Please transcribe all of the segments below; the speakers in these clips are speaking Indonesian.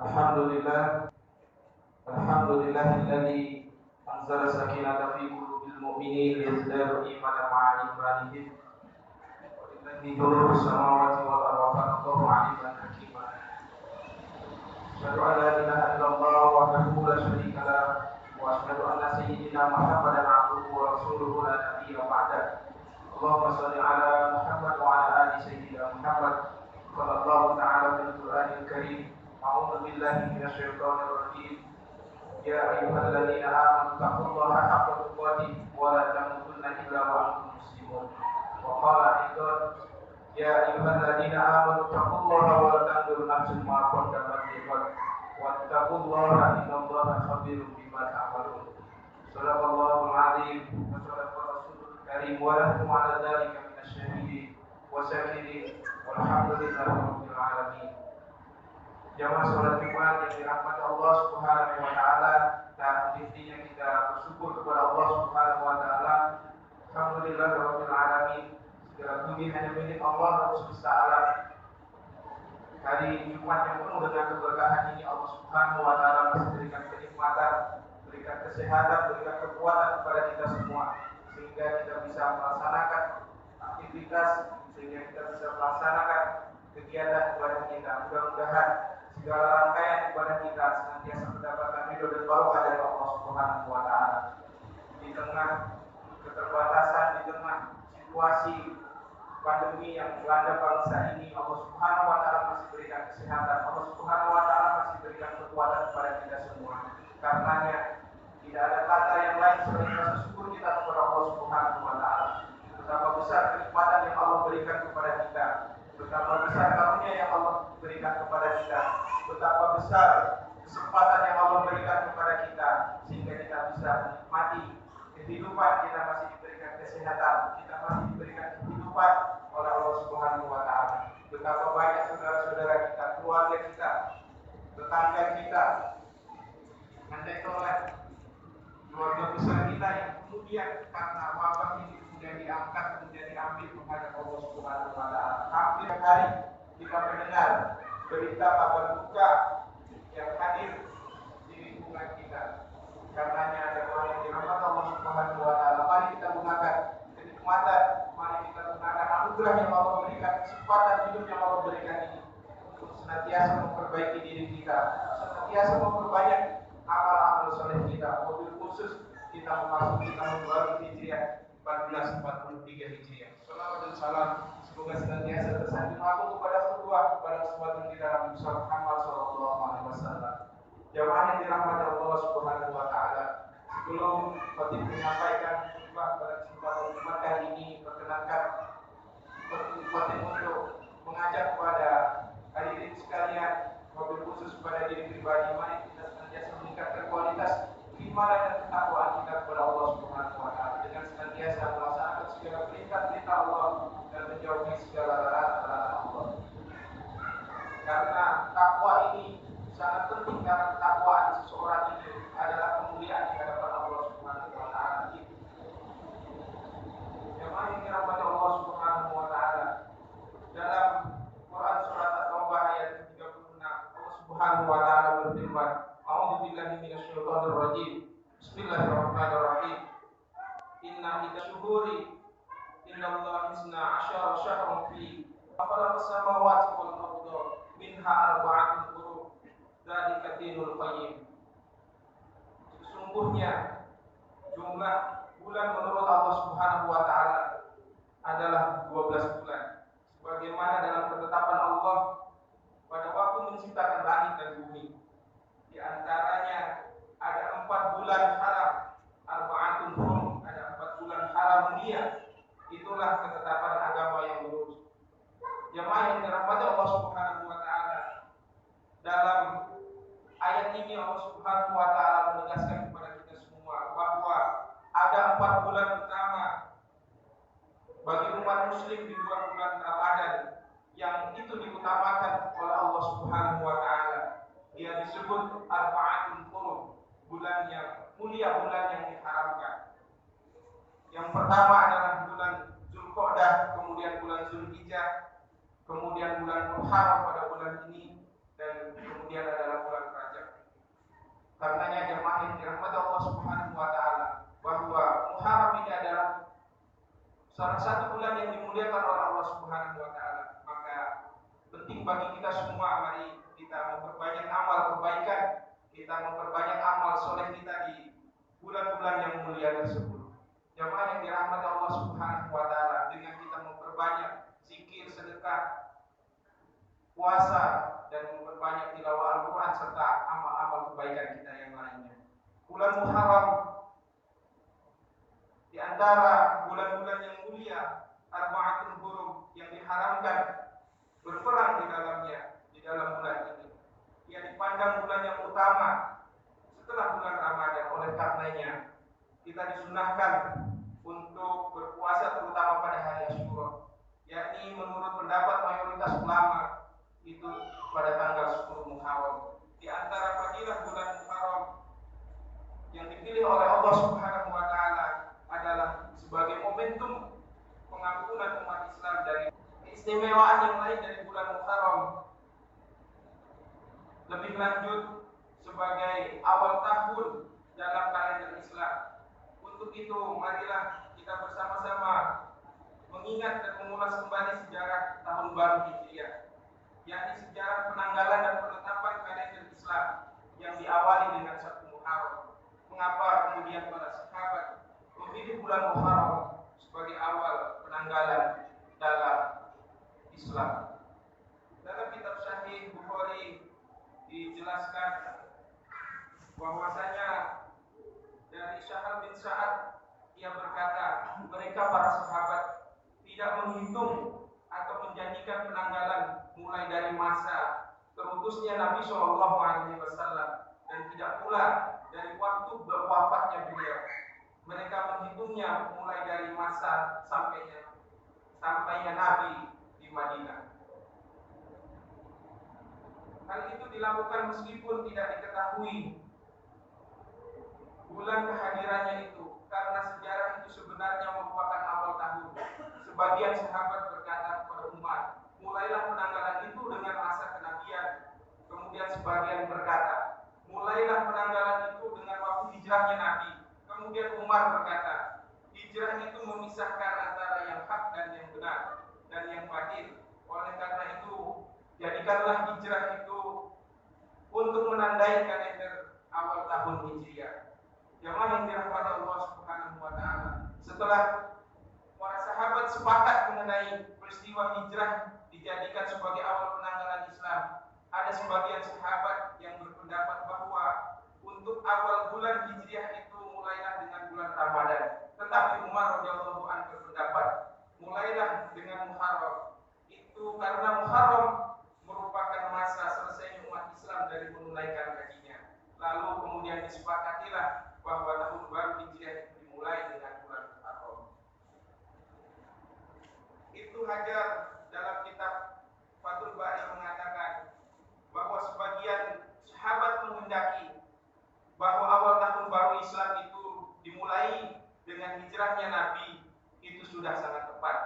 Alhamdulillah, alhamdulillahilladzi anzala sakinata fi qulubil mu'minin liyazdadu imanan ma'a imanihim wa lillahi junudus samawati wal ardi wa kana Allahu 'aliman hakima. Asyhadu an la ilaha illallah wahdahu la syarika lah wa asyhadu anna sayyidina Muhammadan 'abduhu wa rasuluhu la nabiyya ba'dahu. Allahumma shalli 'ala Muhammad wa 'ala ali sayyidina Muhammad. Qala Allah ta'ala fil Qur'anil Karim. A'udzu billahi minasyaitonir rajim. Ya ayyuhalladzina amanu taqullaha haqqa tuqatih wa la tamutunna illa wa antum muslimun. Wa qala aidan ya ayyuhalladzina amanu taqullaha wa la tanzur nafsun ma qaddamat lighad wattaqullaha innallaha khabirun bima ta'malun. Shadaqallahul 'azim wa shadaqa rasulul karim wa nahnu 'ala dzalika minasyahidin wa syakirin walhamdulillahi rabbil alamin. Jamaah salat Jumat yang dirahmati Allah Subhanahu wa taala, dan intinya kita bersyukur kepada Allah Subhanahu wa taala. Alhamdulillah rabbil alamin. Segala puji hanya milik Allah Rabb semesta alam. Hari Jumat yang penuh dengan keberkahan ini Allah Subhanahu wa taala masih berikan kenikmatan, berikan kesehatan, berikan kekuatan kepada kita semua sehingga kita bisa melaksanakan aktivitas, sehingga kita bisa melaksanakan kegiatan ibadah kita. Mudah-mudahan segala rangkaian ibadah kita senantiasa mendapatkan ridho dan barokah dari Allah Subhanahu wa taala. Di tengah keterbatasan, di tengah situasi pandemi yang melanda bangsa ini, Allah Subhanahu wa taala masih berikan kesehatan, Allah Subhanahu wa taala masih berikan kekuatan kepada kita semua. Karenanya tidak ada kata yang lain selain rasa syukur kita kepada Allah Subhanahu wa taala. Betapa besar kenikmatan yang Allah berikan kepada kita, betapa besar karunia yang Allah berikan kepada kita, betapa besar kesempatan yang Allah berikan kepada kita sehingga kita bisa menikmati kehidupan. Kita masih diberikan kesehatan, kita masih diberikan kehidupan oleh Allah Subhanahu wa taala. Betapa banyak saudara-saudara kita, keluarga kita, tetangga kita, andai oleh keluarga besar kita yang kemudian karena wabah ini kemudian diangkat, kemudian diambil menghadap Allah Subhanahu wa taala. Hampir hari kita mendengar berita kabar duka yang hadir di lingkungan kita. Karenanya ada orang yang dirahmati Allah Subhanahu wa taala. Mari kita gunakan kenikmatan, mari kita gunakan anugerah yang Allah berikan, kesempatan hidup yang Allah berikan ini untuk senantiasa memperbaiki diri kita, senantiasa memperbanyak amal-amal soleh kita. Mobil khusus kita memasuki tahun baru Hijriah 1443 Hijriah. Salawat dan salam semoga senantiasa tersanjung agung kepada kedua, kepada kesempatan kita Nabi Muhammad sallallahu alaihi wasallam. Jamaah yang dirahmati Allah Subhanahu wa taala, sebelum khatib menyampaikan khutbah pada kesempatan Jumat kali ini, perkenankan khatib untuk mengajak kepada hadirin sekalian, wabil khusus kepada diri pribadi, mari kita senantiasa meningkatkan kualitas keimanan dan ketakwaan kita kepada Allah Subhanahu wa taala dengan senantiasa melaksanakan segala perintah-perintah Allah dan menjauhi segala larangan-larangan Allah. Karena takwa ini sangat penting, karena ketakwaan seseorang ini adalah kemuliaan di hadapan Allah Subhanahu wa taala. Jemaah yang dirahmati Allah Subhanahu wa taala, dalam Quran surat At-Taubah ayat 36 Allah Subhanahu wa taala berfirman, A'udzu billahi minasyaitonir rajim. Bismillahirrahmanirrahim. Inna syuhuri innallaha isna asyara syahran fi khalaqas samawati wal arda minha arba'atun hurum dzalika dinul qayyim. Sesungguhnya jumlah bulan menurut Allah Subhanahu wa taala adalah 12 bulan. Sebagaimana dalam ketetapan Allah pada waktu menciptakan langit dan bumi. Di antaranya ada 4 bulan haram, arba'atun hurum, ada 4 bulan haram dunia. Itulah ketetapan agama yang lurus. Jemaah yang dirahmati Allah Subhanahu wa taala, dalam ayat ini Allah Subhanahu wa taala menegaskan kepada kita semua bahwa ada 4 bulan utama bagi umat muslim di luar bulan Ramadan yang itu diutamakan oleh Allah Subhanahu wa taala. Dia disebut arba'atun hurum, bulan yang mulia, bulan yang diharamkan. Yang pertama adalah bulan Zulqa'dah, kemudian bulan Zulhijjah, kemudian bulan Muharram pada bulan ini, dan kemudian adalah bulan Karenanya jemaah yang dirahmati Allah Subhanahu wa taala, bahwa Muharram ini adalah salah satu bulan yang dimuliakan oleh Allah Subhanahu wa taala. Maka penting bagi kita semua, mari kita memperbanyak amal kebaikan, kita memperbanyak amal soleh kita di bulan-bulan yang mulia tersebut. Jemaah yang dirahmati Allah Subhanahu wa taala, dengan kita memperbanyak zikir, sedekah, puasa, dan memperbanyak tilawah Al-Quran serta amal-amal kebaikan kita yang lainnya. Bulan Muharram di antara bulan-bulan yang mulia, Arba'atul Hurum, yang diharamkan berperang di dalamnya, di dalam bulan ini. Ia dipandang bulan yang utama setelah bulan Ramadan. Oleh karenanya kita disunahkan untuk berpuasa terutama pada hari Asyura, yakni menurut pendapat mayoritas ulama itu pada tanggal 10 Muharram. Di antara fadilah bulan Muharram yang dipilih oleh Allah Subhanahu wa taala adalah sebagai momentum pengampunan umat Islam dari keistimewaan yang lain dari bulan Muharram. Lebih lanjut, sebagai awal tahun dalam kalender Islam. Untuk itu, marilah kita bersama-sama mengingat dan mengulas kembali sejarah tahun baru Hijriah, yakni sejarah penanggalan dan penetapan kalender Islam yang diawali dengan 1 Muharram. Mengapa kemudian para sahabat memilih bulan Muharram sebagai awal penanggalan dalam Islam? Dalam kitab Sahih Bukhari dijelaskan bahwasanya dari Syahal bin Sa'ad, ia berkata, mereka para sahabat tidak menghitung atau menjadikan penanggalan mulai dari masa terutusnya Nabi Shallallahu Alaihi Wasallam dan tidak pula dari waktu wafatnya beliau. Mereka menghitungnya mulai dari masa sampainya Nabi di Madinah. Hal itu dilakukan meskipun tidak diketahui bulan kehadirannya itu, karena sejarah itu sebenarnya merupakan awal tahun. Sebagian sahabat berkata kepada umat, mulailah penanggalan itu dengan masa kenabian. Kemudian sebagian berkata, mulailah penanggalan itu dengan waktu hijrahnya Nabi. Kemudian Umar berkata, hijrah itu memisahkan antara yang hak dan yang benar dan yang batil. Oleh karena itu, jadikanlah hijrah itu untuk menandai kalender awal tahun Hijriah. Jemaah yang dirahmati Allah Subhanahu wa taala, setelah para sahabat sepakat mengenai peristiwa hijrah dijadikan sebagai awal penanggalan Islam, ada sebagian sahabat yang berpendapat bahwa untuk awal bulan Hijriah itu mulailah dengan bulan Ramadan. Tetapi Umar radhiyallahu anhu berpendapat mulailah dengan Muharram. Itu karena Muharram merupakan masa selesainya umat Islam dari menunaikan hajinya. Lalu kemudian disepakatilah bahwa tahun baru Hijriah dimulai dengan bulan Muharram. Ibnu Hajar dalam kitab Fathul Bari mengatakan bahwa sebagian sahabat menghendaki bahwa awal tahun baru Islam itu dimulai dengan hijrahnya Nabi, itu sudah sangat tepat.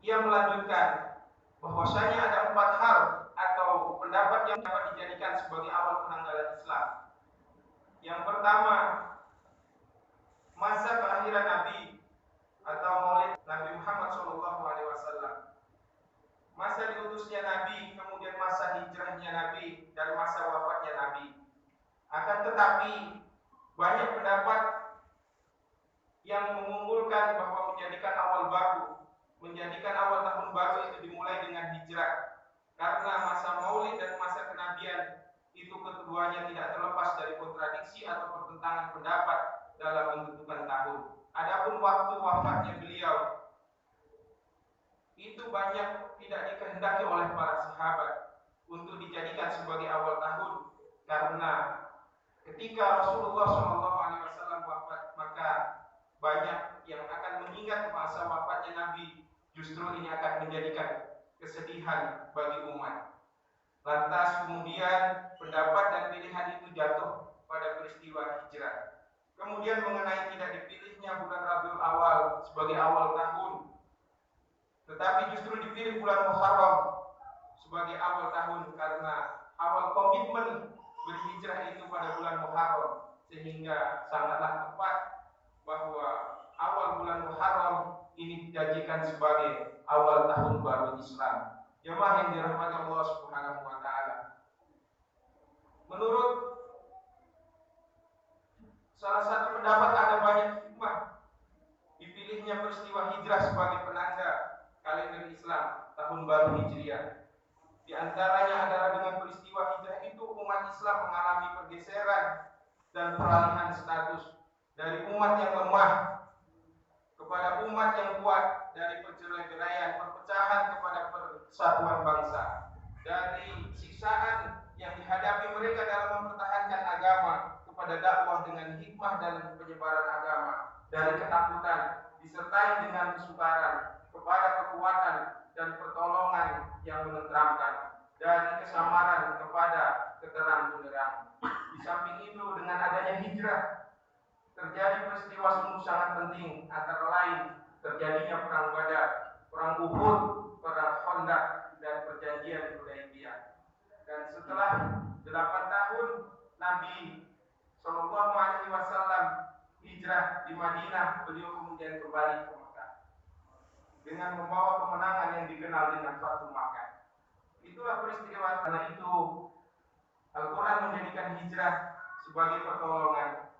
Ia melanjutkan bahwasanya ada 4 hal atau pendapat yang dapat dijadikan sebagai awal penanggalan Islam. Yang pertama, masa kelahiran Nabi atau Maulid Nabi Muhammad SAW, masa diutusnya Nabi, kemudian masa hijrahnya Nabi dan masa wafatnya Nabi. Akan tetapi banyak pendapat yang mengunggulkan bahwa menjadikan awal tahun baru itu dimulai dengan hijrah, karena masa Maulid dan masa kenabian itu keduanya tidak terlepas dari kontradiksi atau pertentangan pendapat dalam menentukan tahun. Adapun waktu wafatnya beliau itu banyak tidak dikehendaki oleh para sahabat untuk dijadikan sebagai awal tahun, karena ketika Rasulullah SAW wafat, maka banyak yang akan mengingat masa wafatnya Nabi. Justru ini akan menjadikan kesedihan bagi umat. Lantas kemudian pendapat dan pilihan itu jatuh pada peristiwa hijrah. Kemudian mengenai tidak dipilihnya bulan Rabiul Awal sebagai awal tahun, tetapi justru dipilih bulan Muharram sebagai awal tahun, karena awal komitmen berhijrah itu pada bulan Muharram, sehingga sangatlah tepat bahwa awal bulan Muharram ini dijadikan sebagai awal tahun baru Islam. Jemaah yang dirahmati Allah Subhanahu wa taala. Menurut salah satu pendapat ada banyak hikmah dipilihnya peristiwa hijrah sebagai penanda kalender Islam tahun baru Hijriah. Di antaranya adalah dengan peristiwa hijrah itu umat Islam mengalami pergeseran dan peralihan status dari umat yang lemah kepada umat yang kuat, dari perceraian perpecahan kepada persatuan bangsa, dari siksaan yang dihadapi mereka dalam mempertahankan agama kepada dakwah dengan hikmah dan penyebaran agama, dari ketakutan disertai dengan kesukaran kepada kekuatan dan pertolongan yang menenteramkan, dari kesamaran kepada keterang benderang. Di samping itu, dengan adanya hijrah terjadi peristiwa sungguh sangat penting, antara lain terjadinya perang Badar, perang Uhud, perang Khandaq, dan perjanjian Hudaybiyah. Dan setelah 8 tahun Nabi Shallallahu Alaihi Wasallam hijrah di Madinah, beliau kemudian kembali ke Mekah dengan membawa kemenangan yang dikenal dengan Fathu Makkah. Itulah peristiwa. Karena itu Al-Quran menjadikan hijrah sebagai pertolongan.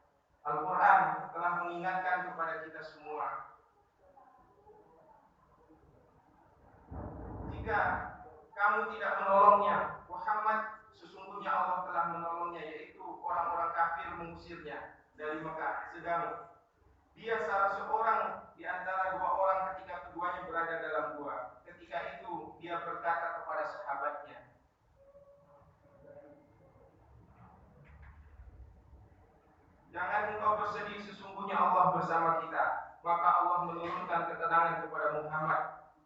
Al-Quran telah mengingatkan kepada kita semua, jika kamu tidak menolongnya, Muhammad, sesungguhnya Allah telah menolongnya, yaitu orang-orang kafir mengusirnya dari Mekah. Sedang dia salah seorang di antara 2 orang ketika keduanya berada dalam gua. Ketika itu dia berkata kepada sahabatnya, jangan engkau bersedih, sesungguhnya Allah bersama kita. Maka Allah menurunkan ketenangan kepada Muhammad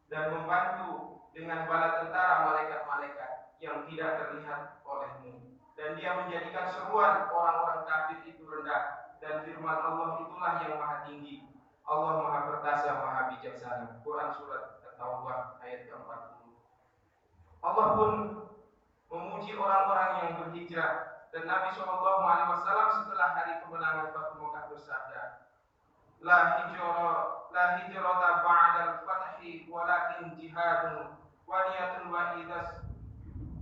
dan membantu dengan bala tentara malaikat-malaikat yang tidak terlihat olehmu. Dan dia menjadikan seruan orang-orang kafir itu rendah. Dan firman Allah itulah yang maha tinggi. Allah maha perkasa, maha bijaksana. Quran surat At-Taubah ayat ke-40. Allah pun memuji orang-orang yang berhijrah. Dan Nabi SAW setelah hari kemenangan Fathu Makkah bersabda, La hijrata ba'dal fathi walakin jihadun wa niyatun wa idas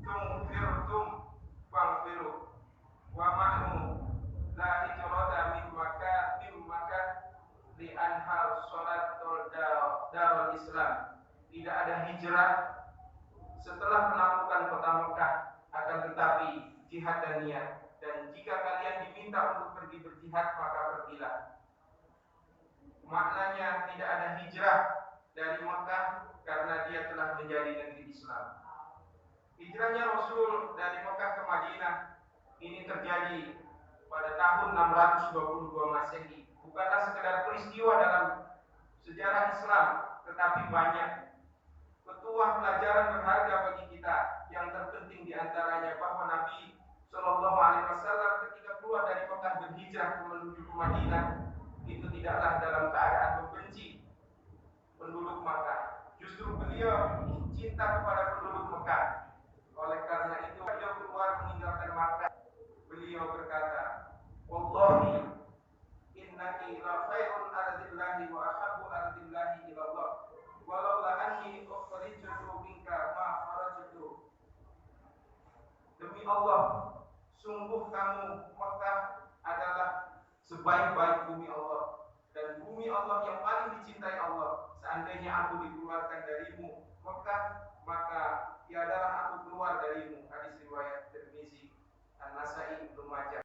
tumfirtum fangfiru wa ma'nu la hijrata min Makkah li anhar sholat darul Islam. Tidak ada hijrah setelah menaklukkan kota Mekah, akan tetapi jihad dan niat. Dan jika kalian diminta untuk pergi berjihad, maka pergilah. Maknanya tidak ada hijrah dari Mekah karena dia telah menjadi negeri Islam. Hijrahnya Rasul dari Mekah ke Madinah ini terjadi pada tahun 622 Masehi. Bukanlah sekedar peristiwa dalam sejarah Islam, tetapi banyak petuah pelajaran berharga bagi kita. Yang terpenting diantaranya bahwa Nabi Shallallahu Alaihi Wasallam ketika keluar dari Mekah berhijrah menuju ke Madinah itu tidaklah dalam keadaan membenci penduduk Mekah. Justru beliau cinta kepada penduduk Mekah. Oleh karena itu beliau keluar meninggalkan Mekah. Beliau berkata, Wallahi innaki la khairun ardillahi wa ahabbu ardillahi ilallah. Walau la anni ukhrijtu minka ma kharajtu. Demi Allah, sungguh kamu Mekah adalah sebaik-baik bumi Allah, dan bumi Allah yang paling dicintai Allah. Seandainya aku dikeluarkan darimu Mekah, maka tiadalah aku keluar darimu. Hadis riwayat Tirmizi, An-Nasai, Ibnu Majah.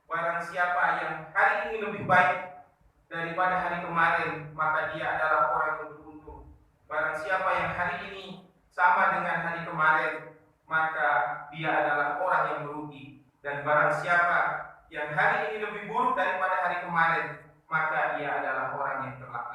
Barang siapa yang hari ini lebih baik daripada hari kemarin, maka dia adalah orang yang beruntung. Barang siapa yang hari ini sama dengan hari kemarin, maka dia adalah orang yang merugi. Dan barang siapa yang hari ini lebih buruk daripada hari kemarin, maka ia adalah orang yang terlaknat.